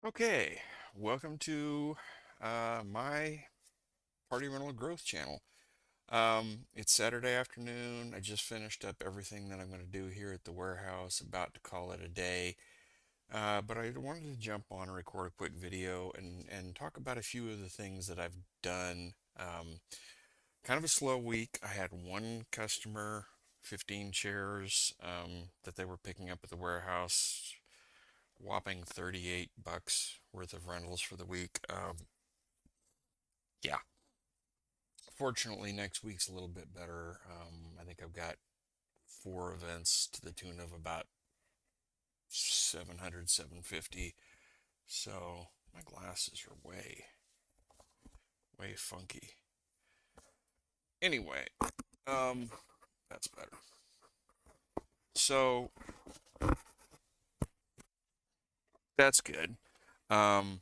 Okay, welcome to my Party Rental Growth channel. It's Saturday afternoon. I just finished up everything that I'm going to do here at the warehouse, about to call it a day. But I wanted to jump on and record a quick video and talk about a few of the things that I've done. Kind of a slow week. I had one customer, 15 chairs that they were picking up at the warehouse, whopping 38 bucks worth of rentals for the week. Yeah, fortunately, next week's a little bit better. I think I've got four events to the tune of about 700, 750. So my glasses are way funky. Anyway, um, that's better. So that's good. Um,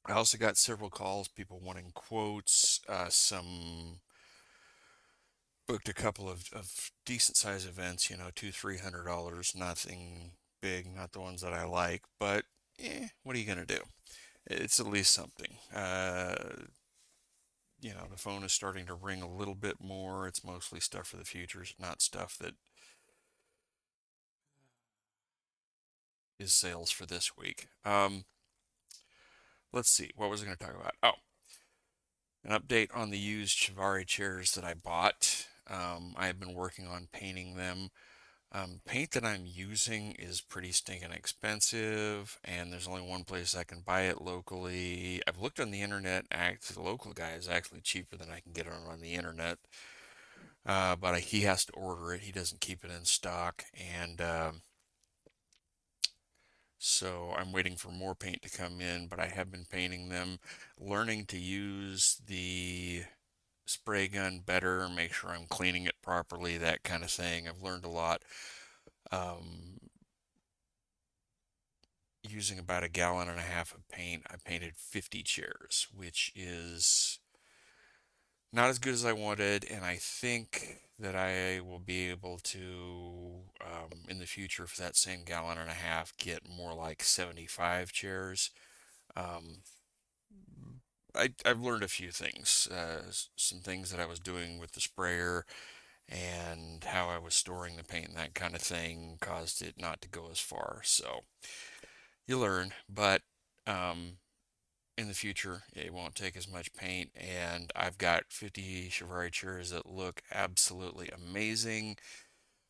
I also got several calls, people wanting quotes, some booked a couple of decent sized events, $200, $300, nothing big, not the ones that I like, but what are you gonna do? It's at least something. The phone is starting to ring a little bit more. It's mostly stuff for the futures, not stuff that is sales for this week. Let's see, what was I going to talk about? Oh, an update on the used Chiavari chairs that I bought. I have been working on painting them. Paint that I'm using is pretty stinking expensive, and there's only one place I can buy it locally. I've looked on the internet. The local guy is actually cheaper than I can get it on the internet, but he has to order it. He doesn't keep it in stock, and so I'm waiting for more paint to come in. But I have been painting them, learning to use the spray gun better, make sure I'm cleaning it properly, that kind of thing. I've learned a lot. Um, Using about a gallon and a half of paint, I painted 50 chairs, which is not as good as I wanted, and I think that I will be able to, in the future, for that same gallon and a half, get more like 75 chairs. Um, I've learned a few things, some things that I was doing with the sprayer and how I was storing the paint and that kind of thing caused it not to go as far. So you learn, but um, in the future, it won't take as much paint, and I've got 50 Chiavari chairs that look absolutely amazing.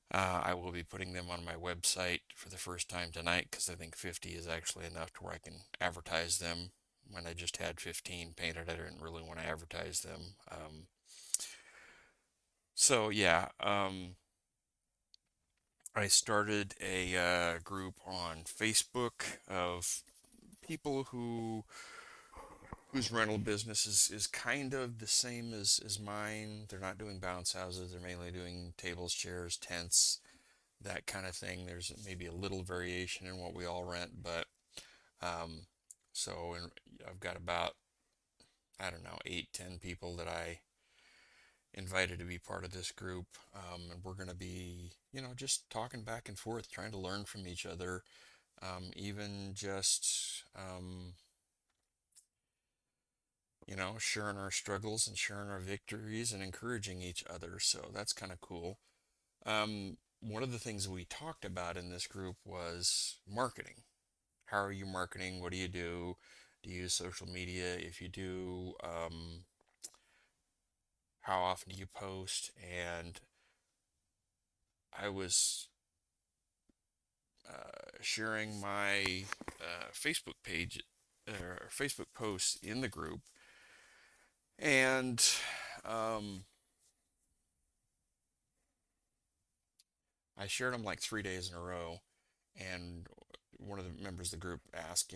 I will be putting them on my website for the first time tonight because I think 50 is actually enough to where I can advertise them. When I just had 15 painted, I didn't really want to advertise them. So yeah, I started a group on Facebook of people whose rental business is kind of the same as mine. They're not doing bounce houses. They're mainly doing tables, chairs, tents, that kind of thing. There's maybe a little variation in what we all rent, but um, I've got about, I don't know, 8, 10 people that I invited to be part of this group, and we're going to be, just talking back and forth, trying to learn from each other, even just sharing our struggles and sharing our victories and encouraging each other. So that's kind of cool. One of the things we talked about in this group was marketing. How are you marketing? What do you do? Do you use social media? If you do, how often do you post? And I was sharing my Facebook page or Facebook posts in the group, and um, I shared them like 3 days in a row, and one of the members of the group asked,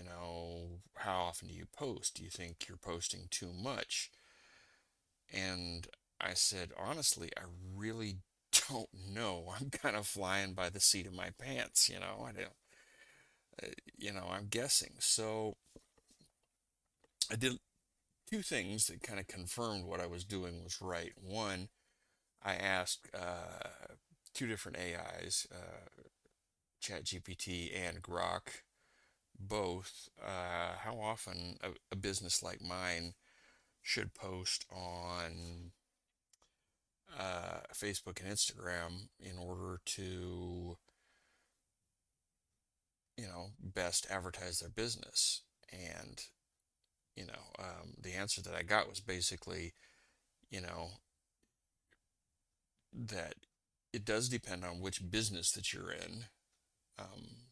how often do you post? Do you think you're posting too much? And I said, honestly, I really don't know. I'm kind of flying by the seat of my pants, I don't, I'm guessing. So I did two things that kind of confirmed what I was doing was right. One, I asked two different AIs, ChatGPT and Grok, both, how often a business like mine should post on Facebook and Instagram in order to, best advertise their business. And, the answer that I got was basically, you know, that it does depend on which business that you're in.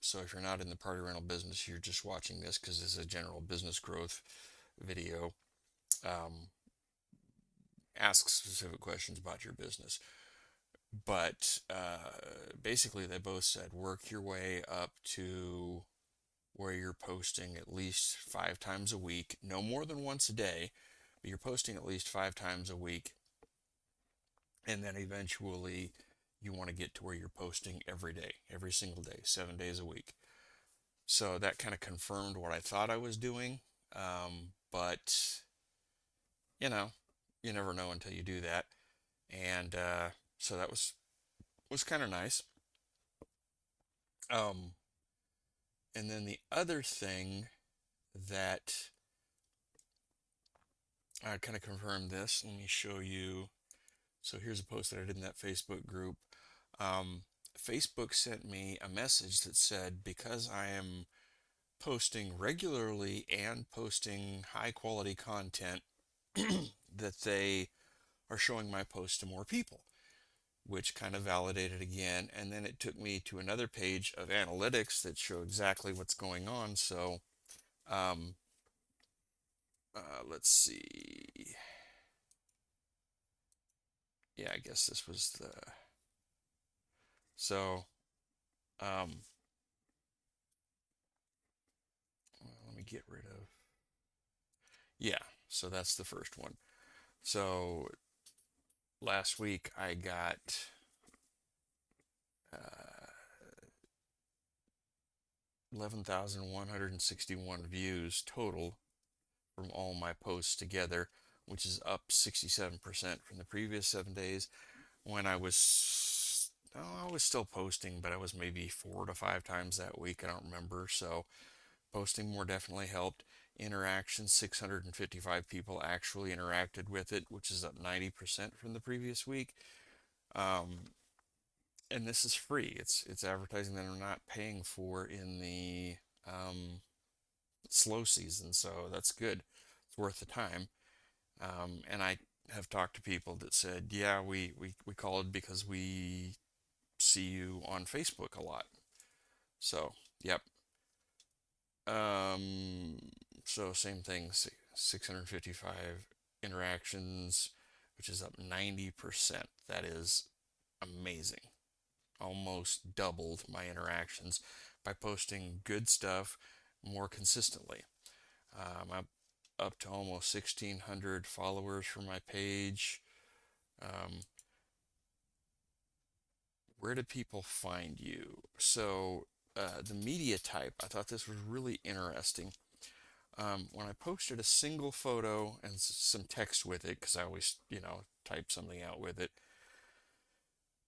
So if you're not in the party rental business, you're just watching this because it's a general business growth video. Um, Ask specific questions about your business. But basically, they both said work your way up to where you're posting at least 5 times a week, no more than once a day, but you're posting at least 5 times a week. And then eventually, you want to get to where you're posting every day, every single day, 7 days a week. So that kind of confirmed what I thought I was doing. But, you know, you never know until you do that. And so that was kind of nice. Um, and then the other thing that I kind of confirmed this, let me show you. So here's a post that I did in that Facebook group. Um, Facebook sent me a message that said because I am posting regularly and posting high quality content, that they are showing my posts to more people, which kind of validated again. And then it took me to another page of analytics that show exactly what's going on. So um, let's see. Yeah, I guess this was the. So um, let me get rid of. Yeah, so that's the first one. So last week I got uh, 11,161 views total from all my posts together, which is up 67% from the previous 7 days when I was still posting, but I was maybe 4 to 5 times that week. I don't remember. So posting more definitely helped. Interaction, 655 people actually interacted with it, which is up 90% from the previous week. Um, and this is free. It's advertising that I'm not paying for in the slow season, so that's good. It's worth the time. And I have talked to people that said, yeah, we called because we see you on Facebook a lot. So, yep. Um, so same thing, 655 interactions, which is up 90%. That is amazing. Almost doubled my interactions by posting good stuff more consistently. I'm up to almost 1,600 followers for my page. Um, where do people find you? So, the media type, I thought this was really interesting. When I posted a single photo and some text with it, because I always, type something out with it,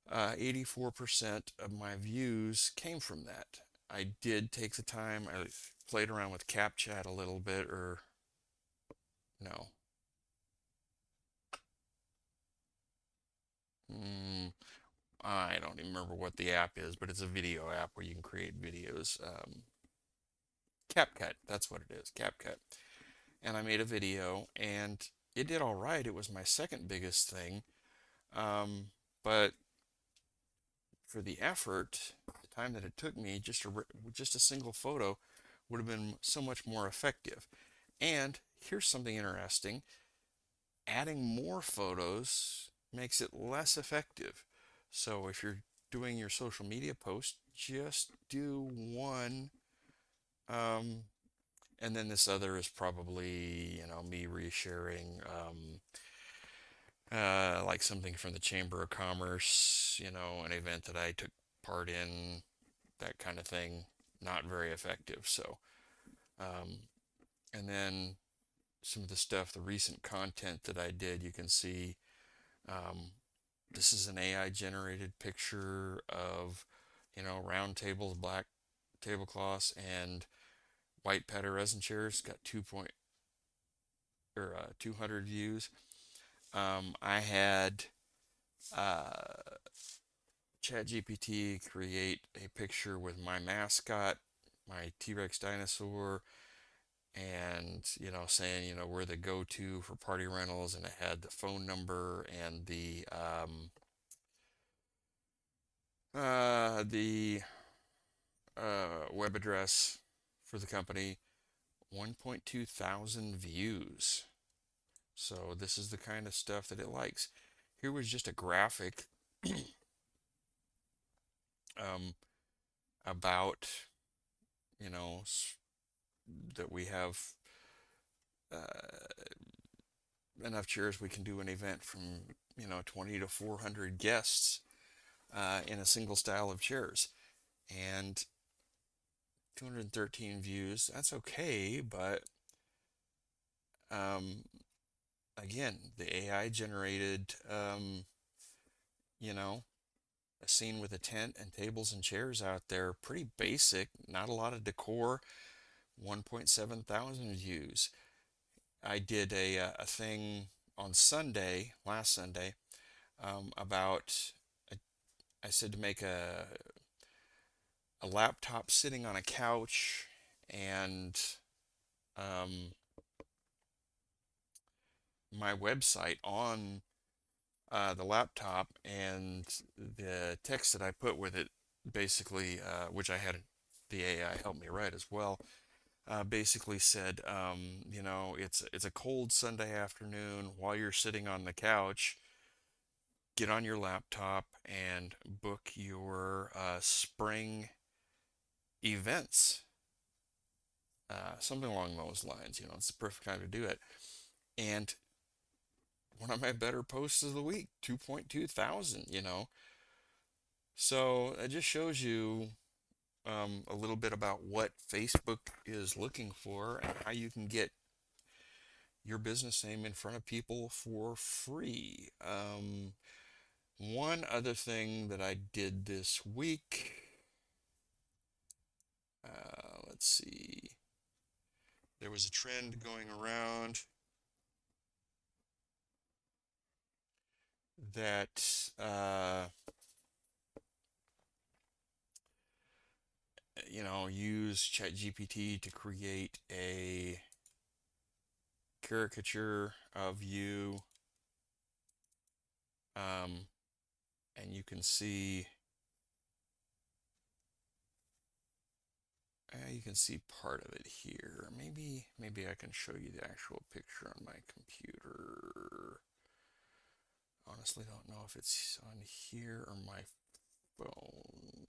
84% of my views came from that. I did take the time, I played around with CapChat a little bit, or no. Mm, I don't even remember what the app is, but it's a video app where you can create videos. CapCut, that's what it is, CapCut. And I made a video, and it did all right. It was my second biggest thing. Um, but for the effort, the time that it took me, just a single photo would have been so much more effective. And here's something interesting: adding more photos makes it less effective. So if you're doing your social media post, just do one. Um, and then this other is probably, me resharing, like something from the Chamber of Commerce, an event that I took part in, that kind of thing. Not very effective. So, um, and then some of the stuff, the recent content that I did, you can see, um, this is an AI generated picture of, round tables, black tablecloths, and white pattern resin chairs, got 200 views. I had uh, ChatGPT create a picture with my mascot, my T-Rex dinosaur, and saying we're the go-to for party rentals, and it had the phone number and the web address for the company. 1.2 thousand views. So this is the kind of stuff that it likes. Here was just a graphic um, about you know that we have uh, enough chairs we can do an event from 20 to 400 guests in a single style of chairs, and 213 views. That's okay, but um, again, the AI generated you know a scene with a tent and tables and chairs out there, pretty basic, not a lot of decor. 1.7 thousand views. I did a thing on Sunday, last Sunday, about I said to make a laptop sitting on a couch and um, my website on the laptop, and the text that I put with it, basically, which I had the AI help me write as well, basically said, it's a cold Sunday afternoon while you're sitting on the couch. Get on your laptop and book your spring events, something along those lines. It's the perfect time to do it. And one of my better posts of the week, 2.2 thousand. So it just shows you a little bit about what Facebook is looking for and how you can get your business name in front of people for free. One other thing that I did this week, let's see, there was a trend going around that use ChatGPT to create a caricature of you, um, and you can see part of it here. Maybe I can show you the actual picture on my computer. Honestly, don't know if it's on here or my phone.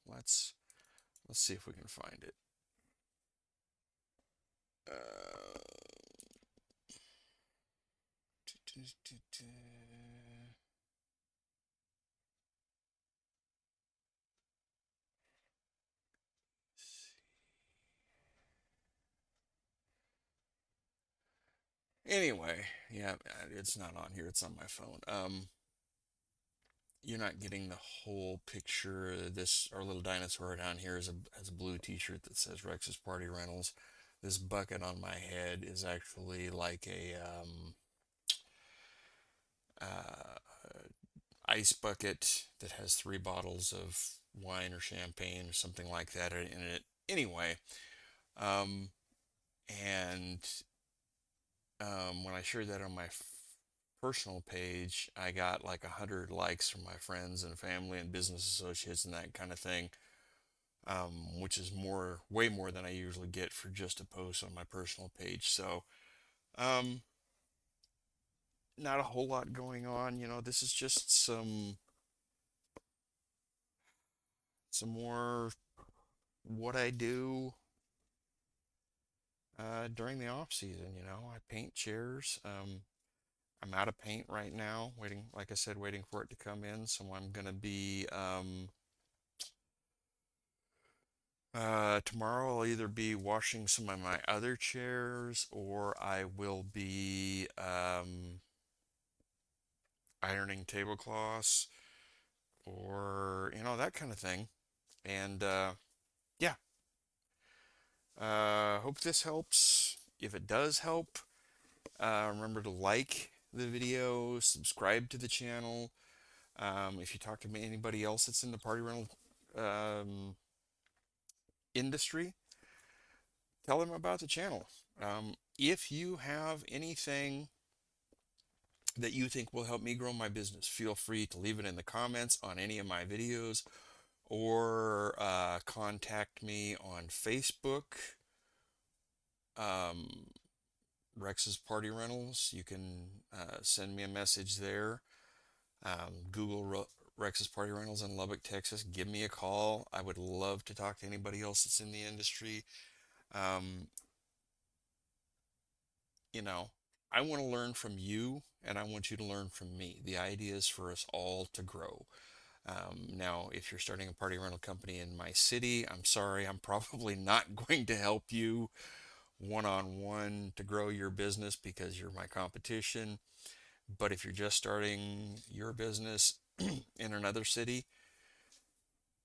Let's see if we can find it. Uh, Anyway, yeah, it's not on here. It's on my phone. You're not getting the whole picture. This Our little dinosaur down here has a blue T-shirt that says Rex's Party Rentals. This bucket on my head is actually like a uh, ice bucket that has 3 bottles of wine or champagne or something like that in it. Anyway, um, and when I shared that on my personal page, I got like 100 likes from my friends and family and business associates and that kind of thing, which is way more than I usually get for just a post on my personal page. So, um, not a whole lot going on. This is just some more what I do during the off season. I paint chairs. I'm out of paint right now, waiting, like I said, waiting for it to come in. So I'm gonna be tomorrow. I'll either be washing some of my other chairs, or I will be ironing tablecloths, or that kind of thing. And yeah, Hope this helps. If it does help, remember to like the video, subscribe to the channel. If you talk to anybody else that's in the party rental um, industry, tell them about the channel. If you have anything that you think will help me grow my business, feel free to leave it in the comments on any of my videos or contact me on Facebook, um, Rex's Party Rentals. You can send me a message there. Google Rex's Party Rentals in Lubbock, Texas. Give me a call. I would love to talk to anybody else that's in the industry. Um, you know, I want to learn from you and I want you to learn from me. The idea is for us all to grow. Now, if you're starting a party rental company in my city, I'm sorry, I'm probably not going to help you one on one to grow your business because you're my competition. But if you're just starting your business in another city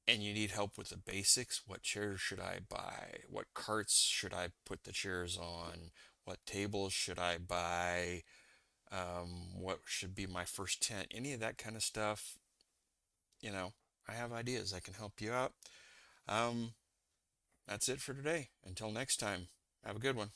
and you need help with the basics, what chairs should I buy? What carts should I put the chairs on? What tables should I buy? What should be my first tent? Any of that kind of stuff, you know, I have ideas. I can help you out. Um, that's it for today. Until next time, have a good one.